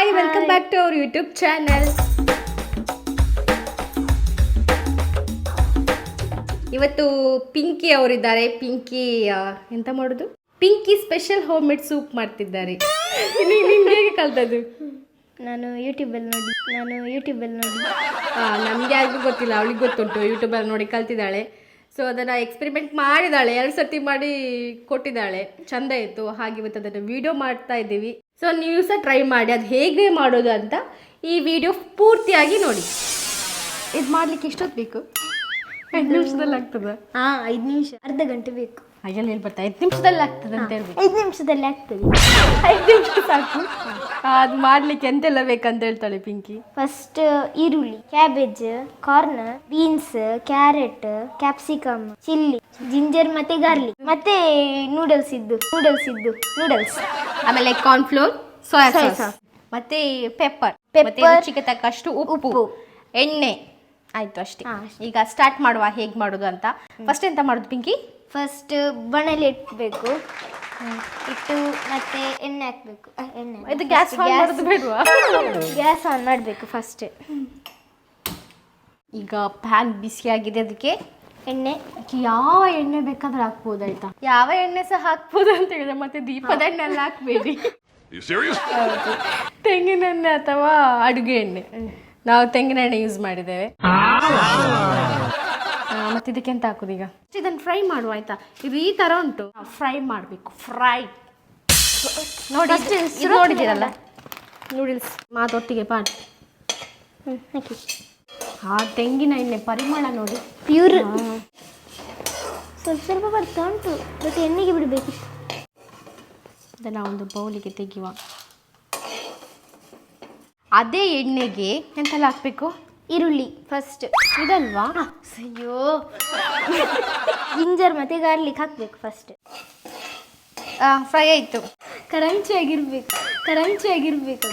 Hi welcome back to our YouTube channel. ಇವತ್ತು ಪಿಂಕಿ ಅವರಿದ್ದಾರೆ. ಪಿಂಕಿ ಎಂತ ಮಾಡೋದು, Pinki special homemade soup ಮಾಡ್ತಿದ್ದಾರೆ. ನಿಮ್ಗೆ ಹೇಗೆ ಕಲ್ತದ್ದು? ನಾನು ಯೂಟ್ಯೂಬಲ್ಲಿ ನೋಡಿ ನಮ್ಗೆ ಯಾರಿಗೂ ಗೊತ್ತಿಲ್ಲ, ಅವಳಿಗೆ ಗೊತ್ತುಂಟು, ಯೂಟ್ಯೂಬಲ್ಲಿ ನೋಡಿ ಕಲ್ತಿದ್ದಾಳೆ. ಸೊ ಅದನ್ನು ಎಕ್ಸ್ಪೆರಿಮೆಂಟ್ ಮಾಡಿದ್ದಾಳೆ, 2 ಸರ್ತಿ ಮಾಡಿ ಕೊಟ್ಟಿದ್ದಾಳೆ, ಚಂದ ಇತ್ತು. ಹಾಗೆ ಇವತ್ತು ಅದನ್ನು ವಿಡಿಯೋ ಮಾಡ್ತಾ ಇದ್ದೀವಿ. ಸೊ ನೀವು ಸಹ ಟ್ರೈ ಮಾಡಿ ಅದು ಹೇಗೆ ಮಾಡೋದು ಅಂತ ಈ ವಿಡಿಯೋ ಪೂರ್ತಿಯಾಗಿ ನೋಡಿ. ಇದು ಮಾಡಲಿಕ್ಕೆ ಎಷ್ಟೊತ್ತು ಬೇಕು? 5 ನಿಮಿಷದಲ್ಲಿ ಆಗ್ತದೆ? 5 ನಿಮಿಷ, ಅರ್ಧ ಗಂಟೆ ಬೇಕು. ಹಾಗೆಲ್ಲ ಹೇಳ್ಬರ್ತಾ 5 ನಿಮಿಷದಲ್ಲಿ ಆಗ್ತದೆ ಅಂತ ಹೇಳ್ಬೇಕು. 5 ನಿಮಿಷದಲ್ಲಿ ಆಗ್ತದೆ. 5 ನಿಮಿಷ ಸಾಕು. ಅದು ಮಾಡ್ಲಿಕ್ಕೆ ಎಂತೆಲ್ಲ ಬೇಕಂತ ಹೇಳ್ತಾಳೆ ಪಿಂಕಿ. ಫಸ್ಟ್ ಈರುಳ್ಳಿ, cabbage, corn, beans, carrot, capsicum, chilli, ginger ಮತ್ತೆ ಗಾರ್ಲಿಕ್, ಮತ್ತೆ ನೂಡಲ್ಸ್. ಆಮೇಲೆ ಕಾರ್ನ್ಫ್ಲೋರ್, ಸೋಯಾ ಸಾಸ್, ಮತ್ತೆ ಪೆಪ್ಪರ್, ರುಚಿಗೆ ತಕ್ಕಷ್ಟು ಉಪ್ಪು, ಎಣ್ಣೆ. ಆಯ್ತು, ಅಷ್ಟೇ. ಈಗ ಸ್ಟಾರ್ಟ್ ಮಾಡುವ ಹೇಗೆ ಮಾಡೋದು ಅಂತ. ಫಸ್ಟ್ ಎಂತ ಮಾಡೋದು ಪಿಂಕಿ? ಫಸ್ಟ್ ಬಣಲೆ ಇಟ್ಬೇಕು, ಇಟ್ಟು ಮತ್ತೆ ಎಣ್ಣೆ ಹಾಕ್ಬೇಕು. ಇದು ಗ್ಯಾಸ್ ಆನ್ ಮಾಡೋದು ಬೇಡವಾ? ಗ್ಯಾಸ್ ಆನ್ ಮಾಡಬೇಕು ಫಸ್ಟ್. ಈಗ ಪ್ಯಾನ್ ಬಿಸಿಯಾಗಿದೆ, ಅದಕ್ಕೆ ಎಣ್ಣೆ, ಯಾವ ಎಣ್ಣೆ ಬೇಕಾದ್ರೆ ಹಾಕ್ಬೋದು ಆಯ್ತಾ. ಯಾವ ಎಣ್ಣೆ ಸಹ ಹಾಕ್ಬೋದು ಅಂತ ಹೇಳಿದ್ರೆ ಮತ್ತೆ ದೀಪದ ಎಣ್ಣೆ ಎಲ್ಲ ಹಾಕ್ಬೇಡಿ. ಹೌದು, ತೆಂಗಿನ ಎಣ್ಣೆ ಅಥವಾ ಅಡುಗೆ ಎಣ್ಣೆ. ನಾವು ತೆಂಗಿನ ಎಣ್ಣೆ ಯೂಸ್ ಮಾಡಿದ್ದೇವೆ. ಮತ್ತೆ ಇದಕ್ಕೆ ಎಂತ ಹಾಕೋದು ಈಗ? ಇದನ್ನು ಫ್ರೈ ಮಾಡುವ ಆಯ್ತಾ. ಇದು ಈ ತರ ಉಂಟು, ಫ್ರೈ ಮಾಡಬೇಕು. ಫ್ರೈ ನೋಡಿ, ನೋಡಿದ್ದೀರಲ್ಲ ನೂಡಲ್ಸ್ ಮಾತೊಟ್ಟಿಗೆ ಪಾಟ್. ತೆಂಗಿನ ಎಣ್ಣೆ ಪರಿಮಳ ನೋಡಿ, ಪ್ಯೂರ್. ಸ್ವಲ್ಪ ಬರ್ತಾ ಉಂಟು, ಮತ್ತೆ ಎಣ್ಣೆಗೆ ಬಿಡಬೇಕಿತ್ತು. ಅದನ್ನು ಒಂದು ಬೌಲಿಗೆ ತೆಗೆಯುವ. ಅದೇ ಎಣ್ಣೆಗೆ ಎಂತೆಲ್ಲ ಹಾಕ್ಬೇಕು? ಈರುಳ್ಳಿ ಫಸ್ಟ್, ಇದಲ್ವಾ? ಅಯ್ಯೋ, ಜಿಂಜರ್ ಮತ್ತೆ ಗಾರ್ಲಿಕ್ ಹಾಕ್ಬೇಕು ಫಸ್ಟ್. ಫ್ರೈ ಆಯ್ತು. ಕರಂಚಿ ಆಗಿರ್ಬೇಕು.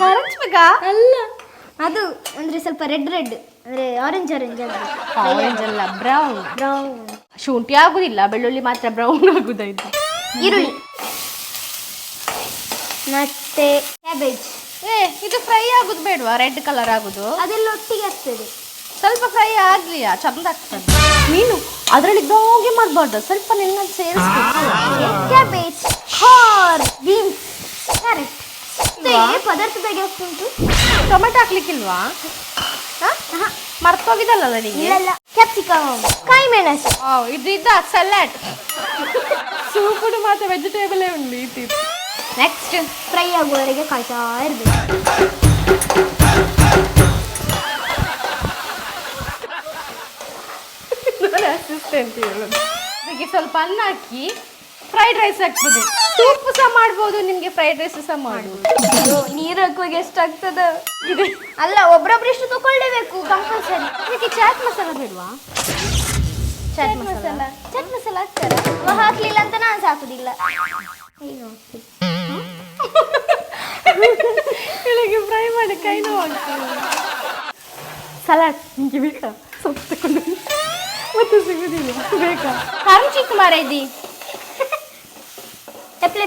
ಕರಂಚ್ಬೇಕಾ? ಅಲ್ಲ, ಅದು ಅಂದ್ರೆ ಸ್ವಲ್ಪ ರೆಡ್ ಅಂದ್ರೆ ಆರೆಂಜ್ ಅಲ್ಲ, ಬ್ರೌನ್. ಶುಂಠಿ ಆಗುದಿಲ್ಲ, ಬೆಳ್ಳುಳ್ಳಿ ಮಾತ್ರ ಬ್ರೌನ್ ಆಗುದಾಯ್ತು. ಈರುಳ್ಳಿ ಮತ್ತೆ ಕ್ಯಾಬೇಜ್. ಇದು ಫ್ರೈ ಆಗುದು ಬೇಡವಾ? ರೆಡ್ ಕಲರ್ ಆಗುದು, ಅದೆಲ್ಲ ಒಟ್ಟಿಗೆ ಆಗ್ತದೆ. ಸ್ವಲ್ಪ ಫ್ರೈ ಆಗ್ಲಿ, ಚಂದ ಆಗ್ತದೆ. ನೀನು ಅದರಲ್ಲಿ ಹೋಗಿ ಮಾಡಬಾರ್ದು, ಸ್ವಲ್ಪ ನಿನ್ನ ಸೇರಿಸ್ಬೇಕು. ಕ್ಯಾಬೇಜ್, ಕಾರ್ನ್, ಬೀನ್ಸ್, ಕ್ಯಾರೆಟ್ ಪದಾರ್ಥದಾಗ ಉಂಟು. ಟೊಮೆಟೊ ಹಾಕ್ಲಿಕ್ಕಿಲ್ವಾ? ಮರ್ತೋಗಿದಲ್ಲ ನನಗೆ. ಕ್ಯಾಪ್ಸಿಕಮ್, ಕಾಯಿ ಮೆಣಸು. ಇದು ಸಲಾಡ್. ಸೂಪು ಮಾತ್ರ ವೆಜಿಟೇಬಲೇ ಉಂಟು ಈ. ನೆಕ್ಸ್ಟ್ ಫ್ರೈ ಆಗುವವರೆಗೆ ಕಾಯ್ತಾ ಇರಬೇಕು. ಅಸಿಸ್ಟೆಂಟ್ ಹೇಳೋದು. ಅದಕ್ಕೆ ಸ್ವಲ್ಪ ಅನ್ನ ಹಾಕಿ ಫ್ರೈಡ್ ರೈಸ್ ಹಾಕ್ಬೋದು. ಸೂಪ್ ಸಹ ಮಾಡ್ಬೋದು, ನಿಮಗೆ ಫ್ರೈಡ್ ರೈಸ್ ಸಹ ಮಾಡ್ಬೋದು. ನೀರು ಹಾಕುವಾಗ ಎಷ್ಟಾಗ್ತದ? ಅಲ್ಲ, ಒಬ್ರೊಬ್ರು ಇಷ್ಟು ತಗೊಳ್ಳೇಬೇಕು ಕಂಪಲ್ಸರಿ. ಇದಕ್ಕೆ ಚಾಟ್ ಮಸಾಲ ಬೇಡವಾ? ಚಾಟ್ ಮಸಾಲ ಹಾಕ್ತಾರ? ಹಾಕ್ಲಿಲ್ಲ ಅಂತ ನಾನು ಸಾಕುದಿಲ್ಲ. ಬೆಳಗ್ಗೆ ಫ್ರೈ ಮಾಡಿ ಕೈ ನೋವಾಗ್ತದೆ. ಸಲಾಡ್ ನಿಮಗೆ ಬೇಕಾ? ಸೊಪ್ಪು ತಗೊಂಡು ಮತ್ತೆ ಸಿಗುದಿಲ್ಲ, ಬೇಕಾ? ಚಿಕ್ಕ ಮಾರ ಇದ್ದಿ. ಅಪ್ಲೈ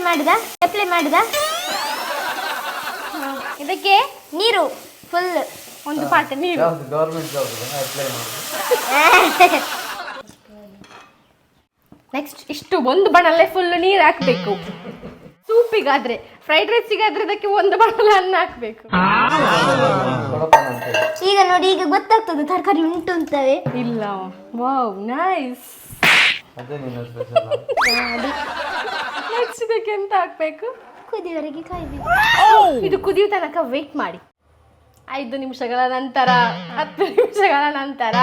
ಮಾಡಿದ. ಇದಕ್ಕೆ ನೀರು ಫುಲ್, ಒಂದು ಪಾಟೆ ನೀರು. ನೆಕ್ಸ್ಟ್ ಇಷ್ಟು ಒಂದು ಬಣಲೆ ಫುಲ್ ನೀರು ಹಾಕ್ಬೇಕು. ಸೂಪಿಗಾದ್ರೆ, ಫ್ರೈಡ್ ರೈಸಿಗಾದ್ರೆ ಇದಕ್ಕೆ ಒಂದು ಬಣಲೆ ಅನ್ನ ಹಾಕ್ಬೇಕು. ಈಗ ನೋಡಿ, ಈಗ ಗೊತ್ತಾಗ್ತದೆ ತರಕಾರಿ ಉಂಟು ಅಂತವೆ. ಇಲ್ಲ, ವಾವ್, ನೈಸ್. ನೆಕ್ಸ್ಟ್ ಇದಕ್ಕೆ ಎಂತ ಹಾಕ್ಬೇಕು? ಕುದಿಯವರೆಗೆ ಕಾಯ್ಬೇಕು. ಇದು ಕುದಿಯೋ ತನಕ ವೇಟ್ ಮಾಡಿ. 5 ನಿಮಿಷಗಳ ನಂತರ, 10 ನಿಮಿಷಗಳ ನಂತರ,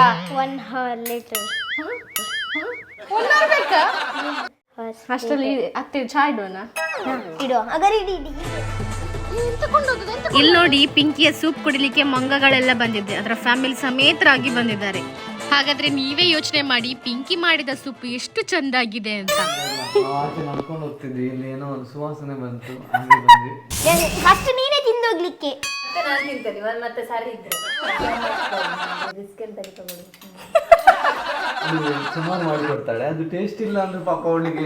1 hour later. 1 hour ಬೇಕಾ? ಅಷ್ಟರಲ್ಲಿ ಅತ್ತೆ ಚಾ ಇಡೋಣ. ಇಡುವ, ಹಾಗಾದ್ರೆ ಇಡಿ. ಇಲ್ಲಿ ನೋಡಿ, ಪಿಂಕಿಯ ಸೂಪ್ ಕುಡಿಲಿಕ್ಕೆ ಮಂಗಗಳೆಲ್ಲ ಬಂದಿದೆ. ಅದರ ಫ್ಯಾಮಿಲಿ ಸಮೇತರಾಗಿ ಬಂದಿದ್ದಾರೆ. ಹಾಗಾದ್ರೆ ನೀವೇ ಯೋಚನೆ ಮಾಡಿ, ಪಿಂಕಿ ಮಾಡಿದ ಸೂಪ್ ಎಷ್ಟು ಚಂದಾಗಿದೆ ಅಂತ. ಸುವಾಸನೆ ಬಂತು. ಫಸ್ಟ್ ನೀನೇ ತಿಂದೋಗ್ಲಿಕ್ಕೆ. ಮತ್ತೆ ಸಾರಿ ಇದ್ರೆ ಸುಮಾರು ಮಾಡಿ ಕೊಡ್ತಾಳೆ. ಅದು ಟೇಸ್ಟ್ ಇಲ್ಲ ಅಂದ್ರೆ ಪಾಪ ಅವಳಿಗೆ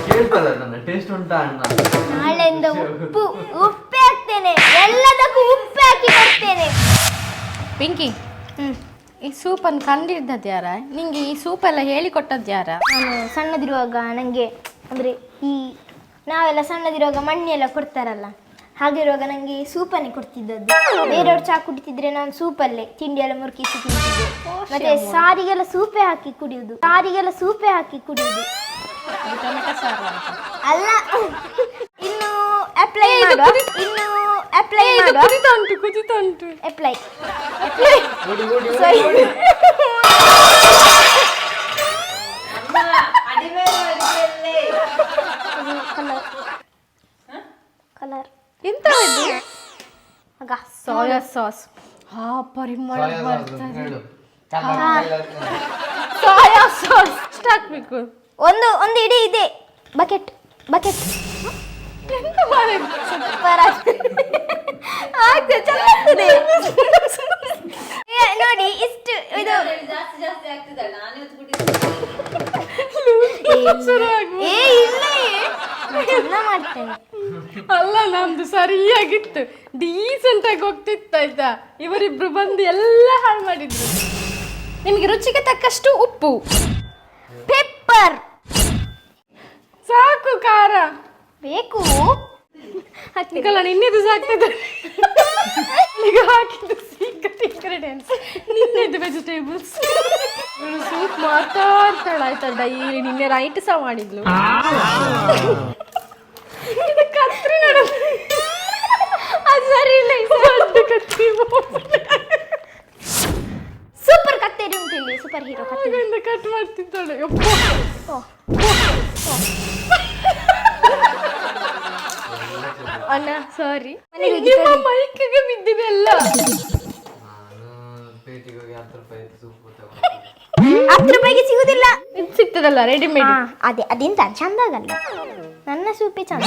ಕೇಳ್ತಾಳೆ, ನನ್ನ ಟೇಸ್ಟ್ ಉಂಟಾ ಅಣ್ಣ. ನಾಳೆಯಿಂದ ಉಪ್ಪೇ ಹಾಕ್ತೇನೆ, ಎಲ್ಲದಕ್ಕೂ ಉಪ್ಪೇ ಪಿಂಕಿ, ಈ ಸೂಪನ್ನು ಕಂಡಿದ್ದದ್ದು ಯಾರ? ನಿಂಗೆ ಈ ಸೂಪ್ ಎಲ್ಲ ಹೇಳಿಕೊಟ್ಟದ್ದು ಯಾರ? ನಾನು ಸಣ್ಣದಿರುವಾಗ ನನಗೆ ಅಂದರೆ ಈ ನಾವೆಲ್ಲ ಸಣ್ಣದಿರುವಾಗ ಮಣ್ಣೆಲ್ಲ ಕೊಡ್ತಾರಲ್ಲ, ಹಾಗಿರುವಾಗ ನನಗೆ ಸೂಪನ್ನೇ ಕೊಡ್ತಿದ್ದದ್ದು. ಬೇರೆಯವ್ರು ಚಹಾ ಕುಡಿತಿದ್ರೆ ನಾನು ಸೂಪಲ್ಲೇ ತಿಂಡಿ ಎಲ್ಲ ಮುರುಕಿಸಿ ತಿಂತಿದ್ದೆ. ಮತ್ತೆ ಸಾರಿಗೆಲ್ಲ ಸೂಪೆ ಹಾಕಿ ಕುಡಿಯುವುದು. ಟೊಮೆಟೊ ಸಾರು ಅಲ್ಲ, ಇನ್ನು ಅಪ್ಲೈ ಮಾಡುವ. ಕುದಿತಾ ಉಂಟು. ಅಪ್ಲೈ ಕಲರ್ ಎಂತ ಇದು? ಆಗ ಸೋಯಾ ಸಾಸ್. ಪರಿಮಳ ಬರ್ತದೆ. ಸೋಯಾ ಸಾಸ್ ಎಷ್ಟು ಹಾಕ್ಬೇಕು? ಒಂದು ಇಡೀ ಇದೆ ಬಕೆಟ್. ಎಂತ ಮಾಡೋದು? ಸೂಪರ್ ಆಗ್ತದೆ, ಚೆನ್ನಾಗ್ತದೆ ನೋಡಿ. ಇಷ್ಟು ಇದು ಚೆಂದ ಮಾಡ್ತೇನೆ. ಅಲ್ಲ, ನಮ್ದು ಸರಿಯಾಗಿತ್ತು, ಡೀಸೆಂಟ್ ಆಗಿ ಹೋಗ್ತಿತ್ತು ಆಯ್ತಾ. ಇವರಿಬ್ರು ಬಂದು ಎಲ್ಲ ಹಾಳು ಮಾಡಿದ್ರು. ನಿಮಗೆ ರುಚಿಗೆ ತಕ್ಕಷ್ಟು ಉಪ್ಪು, ಪೆಪ್ಪರ್ ಸಾಕು. ಖಾರ ಬೇಕು. ಹಾಕ್ಲಿಕ್ಕಲ್ಲ, ನಿನ್ನೆದು ಸಾಕ್ತದೆ. ಈಗ ಹಾಕಿದ್ದು ಸೀಕ್ರೆಟ್ ಇಂಗ್ರೀಡಿಯೆಂಟ್ಸ್, ನಿನ್ನೆದು ವೆಜಿಟೇಬಲ್ಸ್. ಸೂಪ್ ಮಾತಾಡ್ತಾಳ ಆಯ್ತಾ ಡೈಲಿ. ನಿನ್ನೆ ನೈಟ್ ಸಹ ಮಾಡಿದ್ಲು. ಇದು ಕತ್ರಿ ನೋಡ, ಅದು ಸರಿ ಇಲ್ಲ. ಕತ್ರಿ ಸೂಪರ್ ಕತ್ತೇರಿ ಉಂಟು ಇಲ್ಲಿ, ಸೂಪರ್ ಹೀರೋ ಕತ್ತೇರಿ ಕಟ್ ಮಾಡ್ತಿದ್ದಾಳೆ. ಅಣ್ಣ ಸಾರಿ, ನಿಮ್ಮ ಮೈಕಿಗೆ ಬಿದ್ದಿದೆ ಎಲ್ಲ. 10 ರೂಪಾಯಿಗೆ ಸಿಗುದಿಲ್ಲ. ಇದು ಸಿಗ್ತದಲ್ಲ ರೆಡಿಮೇಡ್. ಅದೆಂತ ಚಂದ ಆಗಲ್ಲ. ನನ್ನ ಸೂಪೆ ಚಂದ.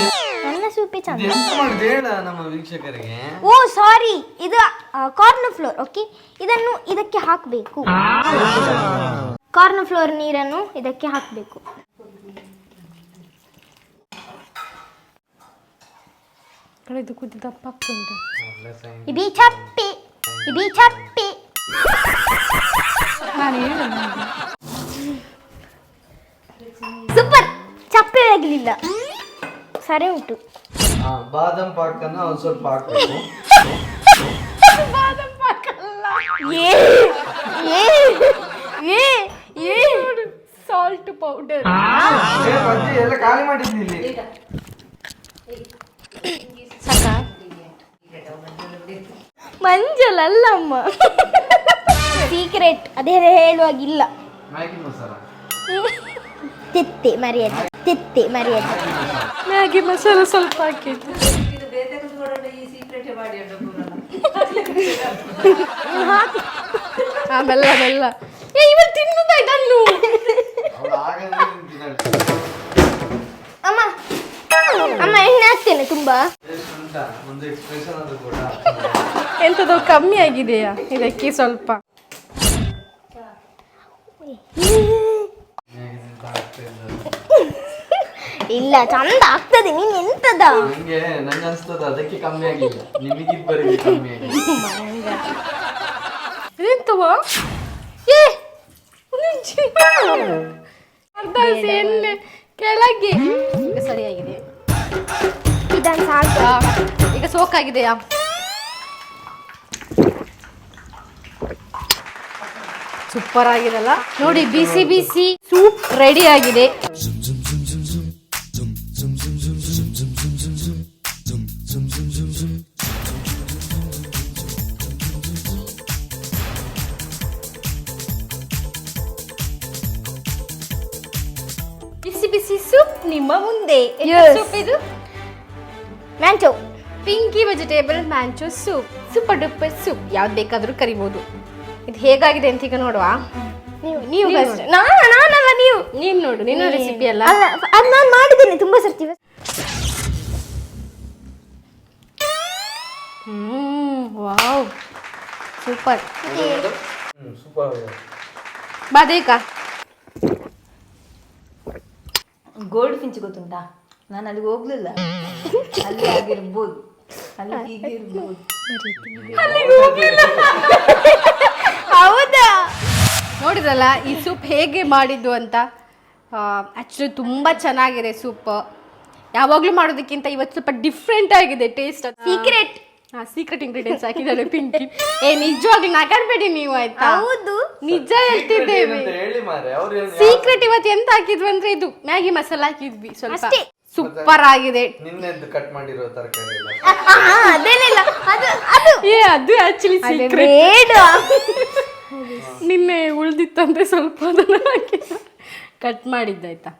ನಮ್ಮ ವೀಕ್ಷಕರಿಗೆ ಓ ಸಾರಿ, ಇದು ಕಾರ್ನ್ ಫ್ಲೋರ್. ಓಕೆ, ಇದನ್ನು ಇದಕ್ಕೆ ಹಾಕಬೇಕು. ಕಾರ್ನ್ ಫ್ಲೋರ್ ನೀರನ್ನು ಇದಕ್ಕೆ ಹಾಕಬೇಕು. ಇದು ಕುದಿ ದಪ್ಪ ಆಗ್ತುಂಟು. ಇಬಿ ಚಪ್ಪಿ. ಸೂಪರ್, ಚಪ್ಪೆ ಆಗಲಿಲ್ಲ, ಸರಿ ಉಂಟು. ಬಾದಾಮ್ ಪಾಕನ್ನು ಒಂದು ಸ್ವಲ್ಪ ಹಾಕಬೇಕು. ಬಾದಾಮ್ ಪಾಕ ಅಲ್ಲ, ಸಾಲ್ಟ್ ಪೌಡರ್. ಎಲ್ಲ ಖಾಲಿ ಮಾಡಿದ್ದೀನಿ. ಸಾಕಾ? ಮಂಜಲ್ ಅಲ್ಲಮ್ಮ, ಸೀಕ್ರೆಟ್. ಅದೇ ಹೇಳುವಾಗಿಲ್ಲ. ಮ್ಯಾಗಿ ಮಸಾಲ, ತಿತ್ತೆ ಮರ್ಯಾದೆ. ಮ್ಯಾಗಿ ಮಸಾಲ ಸ್ವಲ್ಪ ಹಾಕಿದ್ದು. ಬೆಲ್ಲ. ಇವತ್ತು ತಿನ್ನುತ್ತಾ ಇದನ್ನು. ಅಮ್ಮ ಎಣ್ಣೆ ಹಾಕ್ತೇನೆ ತುಂಬಾ. ಎಂತದೋ ಕಮ್ಮಿ ಆಗಿದೆಯಾ ಇದಕ್ಕೆ ಸ್ವಲ್ಪ? ಇಲ್ಲ, ಚಂದ ಆಗ್ತದೆ. ನೀನ್ ಎಂತದ? ನಂಗೆ ಅನ್ಸ್ತದ ಅದಕ್ಕೆ ಕಮ್ಮಿ ಆಗಿಲ್ಲ, ನಿಮಗಿಬ್ಬರಿಗೆ ಕಮ್ಮಿ ಆಗಿದೆ. ಎಂತವಾ? ಅರ್ಧ ಎಣ್ಣೆ ಕೆಳಗೆ. ಈಗ ಸರಿಯಾಗಿದೆ. ಇದನ್ನು ಸಾಕು. ಈಗ ಸೋಕಾಗಿದೆಯಾ? ಸೂಪರ್ ಆಗಿದೆಲ್ಲ ನೋಡಿ. ಬಿಸಿ ಸೂಪ್ ರೆಡಿ ಆಗಿದೆ. ಬಿಸಿ ಸೂಪ್ ನಿಮ್ಮ ಮುಂದೆ. ಸೂಪ್ ಇದು manchow Pinki vegetable manchow soup. Super duper soup, ಯಾವ್ದು ಬೇಕಾದ್ರೂ ಕರಿಬಹುದು. ಇದು ಹೇಗಾಗಿದೆ ಅಂತ ಈಗ ನೋಡುವ. ನೀವು ನೀನು ನೋಡು, ನಿನ್ನ ರೆಸಿಪಿ ಅಲ್ಲ. ಅದು ನಾನು ಮಾಡಿದ್ದೇನೆ ತುಂಬಾ ಸರ್ತಿ. Wow, super. ಬಾದೇಕ ಗೋಲ್ಡ್ ಫಿಂಚ್ ಗೊತ್ತುಂಟಾ? ನಾನು ಅಲ್ಲಿಗೆ ಹೋಗ್ಲಿಲ್ಲ. ಅಲ್ಲಿ ಆಗಿರ್ಬೋದು, ಅಲ್ಲಿ ಹೀಗೆ ಇರ್ಬೋದು. ಹೌದಾ? ನೋಡಿದ್ರಲ್ಲ ಈ ಸೂಪ್ ಹೇಗೆ ಮಾಡಿದ್ದು ಅಂತ. ಆ್ಯಕ್ಚುಲಿ ತುಂಬ ಚೆನ್ನಾಗಿದೆ ಸೂಪ್. ಯಾವಾಗಲೂ ಮಾಡೋದಕ್ಕಿಂತ ಇವತ್ತು ಸ್ವಲ್ಪ ಡಿಫ್ರೆಂಟ್ ಆಗಿದೆ ಟೇಸ್ಟ್. ಸೀಕ್ರೆಟ್. ಸೀಕ್ರೆಟ್ ಇಂಗ್ರೀಡಿಯೆಂಟ್ಸ್ ಹಾಕಿದ್ದಾರೆ ಪಿಂಕಿ. ನಿಜವಾಗ್ಲೂ ನಗಾಡ್ಬೇಡಿ ನೀವು ಆಯ್ತಾ? ಹೌದು, ನಿಜ ಹೇಳ್ತಿದ್ದೇವೆ. ಹೇಳಿ ಮಾರೆ, ಅವ್ರು ಸೀಕ್ರೆಟ್ ಇವತ್ತು ಎಂತ ಹಾಕಿದ್ವಿ ಅಂದ್ರೆ ಇದು ಮ್ಯಾಗಿ ಮಸಾಲ ಹಾಕಿದ್ವಿ ಸ್ವಲ್ಪ. ಅಷ್ಟೇ. ಸೂಪರ್ ಆಗಿದೆ. ನಿನ್ನೆದ್ದು ಕಟ್ ಮಾಡಿರೋ ತರಕಾರಿ ಎಲ್ಲ. ಅದೇನಿಲ್ಲ, ಅದು ಆಕ್ಚುಲಿ ಸೀಕ್ರೆಟ್. ಬೇಡ. ನಿನ್ನೆ ಉಳ್ದಿತ್ತಂದ್ರೆ ಸ್ವಲ್ಪ ಅದನ್ನ ಹಾಕಿ ಕಟ್ ಮಾಡಿದ್ದಾಯ್ತಾ.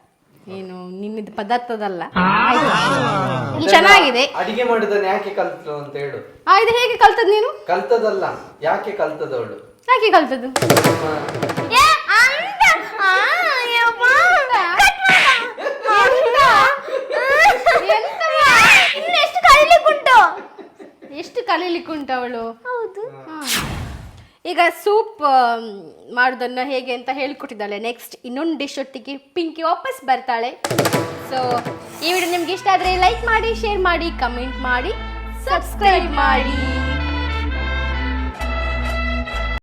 ಏನು ನಿನ್ನೆದು ಪದಾರ್ಥದಲ್ಲ. ಚೆನ್ನಾಗಿದೆ. ಅಡಿಗೆ ಮಾಡಿದನ್ನ ಯಾಕೆ ಕಲ್ತಳು ಅಂತ ಹೇಳು. ಇದು ಹೇಗೆ ಕಲ್ತದ್ ನೀನು? ಕಲ್ತದಲ್ಲ, ಯಾಕೆ ಕಲ್ತದವಳು? ಯಾಕೆ ಕಲ್ತದ್ದು? ಎಷ್ಟು ಕಲೀಲಿಕ್ಕುಂಟು ಅವಳು. ಹೌದು. ಈಗ ಸೂಪ್ ಮಾಡೋದನ್ನ ಹೇಗೆ ಅಂತ ಹೇಳ್ಕೊಟ್ಟಿದ್ದಾಳೆ. ನೆಕ್ಸ್ಟ್ ಇನ್ನೊಂದು ಡಿಶ್ ಒಟ್ಟಿಗೆ ಪಿಂಕಿ ವಾಪಸ್ ಬರ್ತಾಳೆ. ಸೊ ಈ ವಿಡಿಯೋ ನಿಮ್ಗೆ ಇಷ್ಟ ಆದರೆ ಲೈಕ್ ಮಾಡಿ, ಶೇರ್ ಮಾಡಿ, ಕಮೆಂಟ್ ಮಾಡಿ, ಸಬ್ಸ್ಕ್ರೈಬ್ ಮಾಡಿ.